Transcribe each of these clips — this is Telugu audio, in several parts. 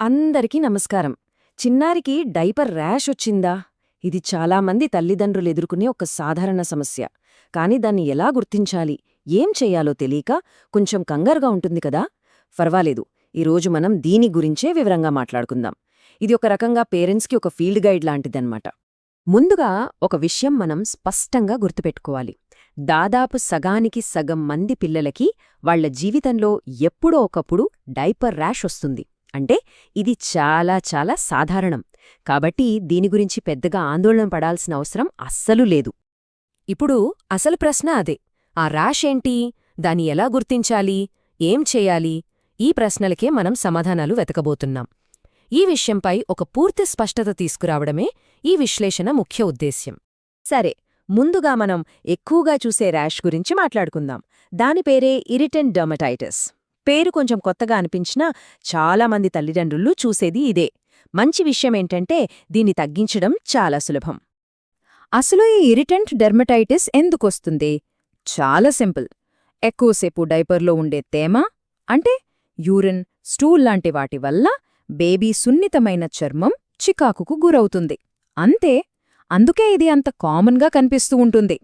అందరికీ నమస్కారం. చిన్నారికి డైపర్ ర్యాష్ వచ్చిందా? ఇది చాలామంది తల్లిదండ్రులు ఎదుర్కొనే ఒక సాధారణ సమస్య. కాని దాన్ని ఎలా గుర్తించాలి, ఏం చెయ్యాలో తెలియక కొంచెం కంగారుగా ఉంటుంది కదా. పర్వాలేదు, ఈరోజు మనం దీని గురించే వివరంగా మాట్లాడుకుందాం. ఇది ఒక రకంగా పేరెంట్స్కి ఒక ఫీల్డ్ గైడ్ లాంటిదన్నమాట. ముందుగా ఒక విషయం మనం స్పష్టంగా గుర్తుపెట్టుకోవాలి. దాదాపు సగానికి సగం మంది పిల్లలకి వాళ్ల జీవితంలో ఎప్పుడో ఒకప్పుడు డైపర్ ర్యాష్ వస్తుంది. అంటే ఇది చాలా చాలా సాధారణం. కాబట్టి దీని గురించి పెద్దగా ఆందోళన పడాల్సిన అవసరం అస్సలు లేదు. ఇప్పుడు అసలు ప్రశ్న అదే, ఆ ర్యాష్ ఏంటి, దాన్ని ఎలా గుర్తించాలి, ఏం చేయాలి? ఈ ప్రశ్నలకే మనం సమాధానాలు వెతకబోతున్నాం. ఈ విషయంపై ఒక పూర్తి స్పష్టత తీసుకురావడమే ఈ విశ్లేషణ ముఖ్య ఉద్దేశ్యం. సరే, ముందుగా మనం ఎక్కువగా చూసే ర్యాష్ గురించి మాట్లాడుకుందాం. దాని పేరే ఇరిటెంట్ డర్మటైటిస్. పేరు కొంచెం కొత్తగా అనిపించినా చాలామంది తల్లిదండ్రులు చూసేది ఇదే. మంచి విషయమేంటంటే దీన్ని తగ్గించడం చాలా సులభం. అసలు ఈ ఇరిటెంట్ డెర్మటైటిస్ ఎందుకొస్తుంది? చాలా సింపుల్. ఎక్కువసేపు డైపర్లో ఉండే తేమ, అంటే యూరిన్, స్టూల్ లాంటి వాటి వల్ల బేబీ సున్నితమైన చర్మం చికాకుకు గురవుతుంది. అంతే. అందుకే ఇది అంత కామన్గా కనిపిస్తూ ఉంటుంది.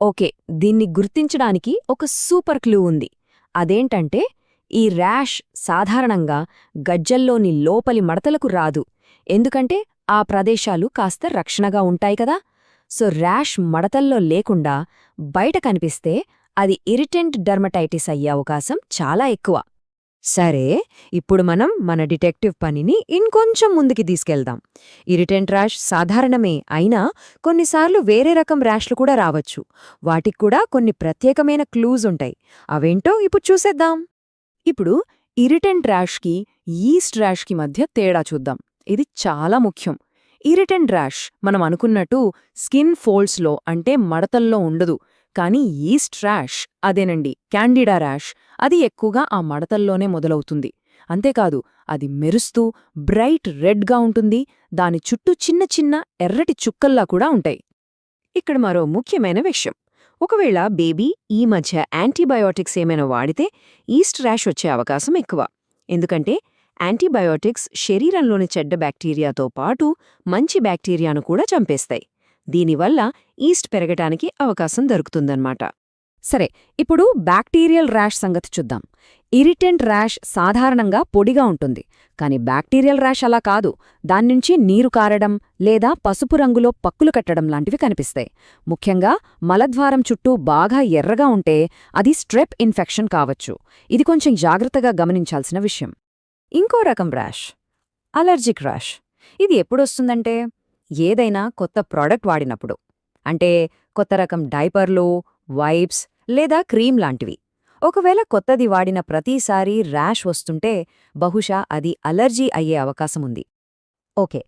ఓకే, దీన్ని గుర్తించడానికి ఒక సూపర్ క్లూ ఉంది. అదేంటంటే ఈ ర్యాష్ సాధారణంగా గజ్జల్లోని లోపలి మడతలకు రాదు. ఎందుకంటే ఆ ప్రదేశాలు కాస్త రక్షణగా ఉంటాయి కదా. సో ర్యాష్ మడతల్లో లేకుండా బయట కనిపిస్తే అది ఇరిటెంట్ డర్మటైటిస్ అయ్యే అవకాశం చాలా ఎక్కువ. సరే, ఇప్పుడు మనం మన డిటెక్టివ్ పనిని ఇంకొంచెం ముందుకి తీసుకెళ్దాం. ఇరిటెంట్ ర్యాష్ సాధారణమే అయినా కొన్నిసార్లు వేరే రకం ర్యాష్లు కూడా రావచ్చు. వాటికి కూడా కొన్ని ప్రత్యేకమైన క్లూస్ ఉంటాయి. అవేంటో ఇప్పుడు చూసేద్దాం. ఇప్పుడు ఇరిటెంట్ ర్యాష్కి ఈస్ట్ ర్యాష్కి మధ్య తేడా చూద్దాం. ఇది చాలా ముఖ్యం. ఇరిటెంట్ ర్యాష్ మనం అనుకున్నట్టు స్కిన్ ఫోల్డ్స్లో అంటే మడతల్లో ఉండదు. కానీ ఈస్ట్ ర్యాష్, అదేనండి క్యాండిడా ర్యాష్, అది ఎక్కువగా ఆ మడతల్లోనే మొదలవుతుంది. అంతేకాదు అది మెరుస్తూ బ్రైట్ రెడ్గా ఉంటుంది. దాని చుట్టూ చిన్న చిన్న ఎర్రటి చుక్కల్లా కూడా ఉంటాయి. ఇక్కడ మరో ముఖ్యమైన విషయం, ఒకవేళ బేబీ ఈ మధ్య యాంటీబయోటిక్స్ ఏమైనా వాడితే ఈస్ట్ ర్యాష్ వచ్చే అవకాశం ఎక్కువ. ఎందుకంటే యాంటీబయోటిక్స్ శరీరంలోని చెడ్డ బ్యాక్టీరియాతో పాటు మంచి బ్యాక్టీరియాను కూడా చంపేస్తాయి. దీనివల్ల ఈస్ట్ పెరగటానికి అవకాశం దొరుకుతుందన్నమాట. సరే, ఇప్పుడు బ్యాక్టీరియల్ ర్యాష్ సంగతి చూద్దాం. ఇరిటెంట్ ర్యాష్ సాధారణంగా పొడిగా ఉంటుంది. కాని బ్యాక్టీరియల్ ర్యాష్ అలా కాదు. దాన్నుంచి నీరు కారడం లేదా పసుపు రంగులో పక్కులు కట్టడం లాంటివి కనిపిస్తాయి. ముఖ్యంగా మలద్వారం చుట్టూ బాగా ఎర్రగా ఉంటే అది స్ట్రెప్ ఇన్ఫెక్షన్ కావచ్చు. ఇది కొంచెం జాగ్రత్తగా గమనించాల్సిన విషయం. ఇంకో రకం ర్యాష్ అలర్జిక్ ర్యాష్. ఇది ఎప్పుడొస్తుందంటే ఏదైనా కొత్త ప్రోడక్ట్ వాడినప్పుడు. అంటే కొత్త రకం డైపర్లు, వైప్స్ లేదా క్రీమ్ లాంటివి. ఒకవేళ కొత్తది వాడిన ప్రతిసారీ ర్యాష్ వస్తుంటే బహుశా అది అలర్జీ అయ్యే అవకాశముంది. ఓకే,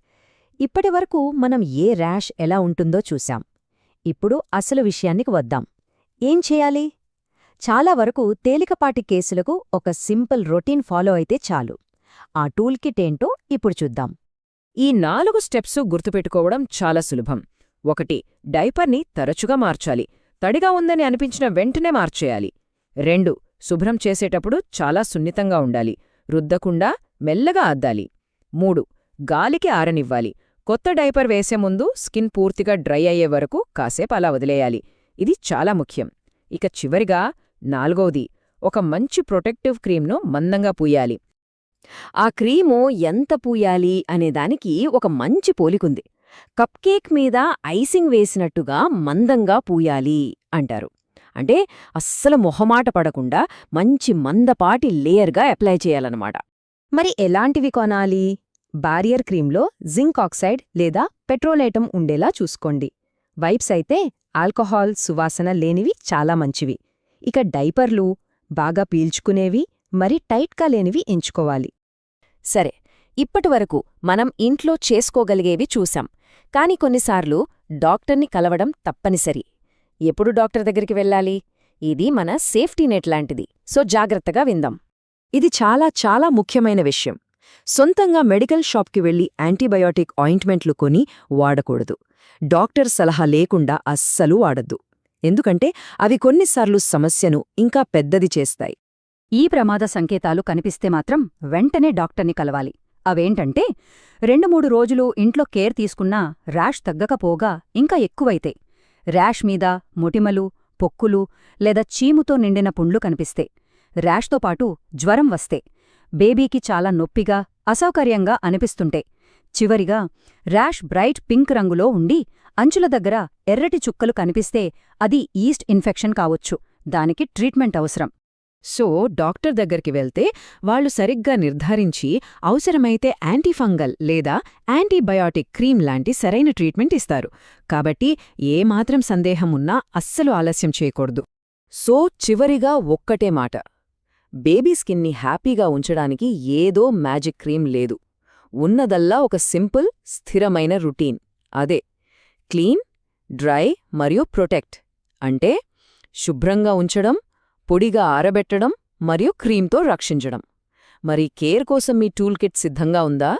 ఇప్పటివరకు మనం ఏ ర్యాష్ ఎలా ఉంటుందో చూశాం. ఇప్పుడు అసలు విషయానికి వద్దాం. ఏం చేయాలి? చాలా వరకు తేలికపాటి కేసులకు ఒక సింపుల్ రొటీన్ ఫాలో అయితే చాలు. ఆ టూల్ కిట్ ఏంటో ఇప్పుడు చూద్దాం. ఈ 4 స్టెప్సు గుర్తుపెట్టుకోవడం చాలా సులభం. 1. డైపర్ని తరచుగా మార్చాలి. తడిగా ఉందని అనిపించిన వెంటనే మార్చేయాలి. 2. శుభ్రం చేసేటప్పుడు చాలా సున్నితంగా ఉండాలి. రుద్దకుండా మెల్లగా అద్దాలి. 3. గాలికి ఆరనివ్వాలి. కొత్త డైపర్ వేసే ముందు స్కిన్ పూర్తిగా డ్రై అయ్యే వరకు కాసేపు అలా వదిలేయాలి. ఇది చాలా ముఖ్యం. ఇక చివరిగా 4వది, ఒక మంచి ప్రొటెక్టివ్ క్రీమ్ను మందంగా పూయాలి. ఆ క్రీము ఎంత పూయాలి అనేదానికి ఒక మంచి పోలికుంది. కప్ కేక్ మీద ఐసింగ్ వేసినట్టుగా మందంగా పూయాలి అంటారు. అంటే అస్సలు మొహమాట పడకుండా మంచి మందపాటి లేయర్గా అప్లై చేయాలన్నమాట. మరి ఎలాంటివి కొనాలి? బారియర్ క్రీంలో జింక్ ఆక్సైడ్ లేదా పెట్రోలేటం ఉండేలా చూసుకోండి. వైప్స్ అయితే ఆల్కహాల్ సువాసన లేనివి చాలా మంచివి. ఇక డైపర్లు బాగా పీల్చుకునేవి, మరి టైట్గా లేనివి ఎంచుకోవాలి. సరే, ఇప్పటివరకు మనం ఇంట్లో చేసుకోగలిగేవి చూసాం. కాని కొన్నిసార్లు డాక్టర్ని కలవడం తప్పనిసరి. ఎప్పుడు డాక్టర్ దగ్గరికి వెళ్ళాలి? ఇది మన సేఫ్టీ నెట్ లాంటిది. సో జాగ్రత్తగా విందాం. ఇది చాలా చాలా ముఖ్యమైన విషయం. సొంతంగా మెడికల్ షాప్కి వెళ్లి యాంటీబయోటిక్ ఆయింట్మెంట్లు కొని వాడకూడదు. డాక్టర్ సలహా లేకుండా అస్సలు వాడద్దు. ఎందుకంటే అవి కొన్నిసార్లు సమస్యను ఇంకా పెద్దది చేస్తాయి. ఈ ప్రమాద సంకేతాలు కనిపిస్తే మాత్రం వెంటనే డాక్టర్ని కలవాలి. అవేంటంటే 2-3 రోజులు ఇంట్లో కేర్ తీసుకున్నా ర్యాష్ తగ్గకపోగా ఇంకా ఎక్కువైతే, ర్యాష్ మీద మొటిమలు, పొక్కులు లేదా చీముతో నిండిన పుండ్లు కనిపిస్తే, ర్యాష్తో పాటు జ్వరం వస్తే, బేబీకి చాలా నొప్పిగా, అసౌకర్యంగా అనిపిస్తుంటే, చివరిగా ర్యాష్ బ్రైట్ పింక్ రంగులో ఉండి అంచుల దగ్గర ఎర్రటి చుక్కలు కనిపిస్తే అది ఈస్ట్ ఇన్ఫెక్షన్ కావొచ్చు. దానికి ట్రీట్మెంట్ అవసరం. సో డాక్టర్ దగ్గరికి వెళ్తే వాళ్ళు సరిగ్గా నిర్ధారించి అవసరమైతే యాంటీఫంగల్ లేదా యాంటీబయాటిక్ క్రీమ్ లాంటి సరైన ట్రీట్మెంట్ ఇస్తారు. కాబట్టి ఏమాత్రం సందేహం ఉన్నా అస్సలు ఆలస్యం చేయకూడదు. సో చివరిగా ఒక్కటే మాట, బేబీ స్కిన్ని హ్యాపీగా ఉంచడానికి ఏదో మ్యాజిక్ క్రీమ్ లేదు. ఉన్నదల్లా ఒక సింపుల్, స్థిరమైన రొటీన్. అదే క్లీన్, డ్రై మరియు ప్రొటెక్ట్. అంటే శుభ్రంగా ఉంచడం, పొడిగా ఆరబెట్టడం మరియు క్రీమ్తో రక్షించడం. మరి కేర్ కోసం మీ టూల్ కిట్ సిద్ధంగా ఉందా?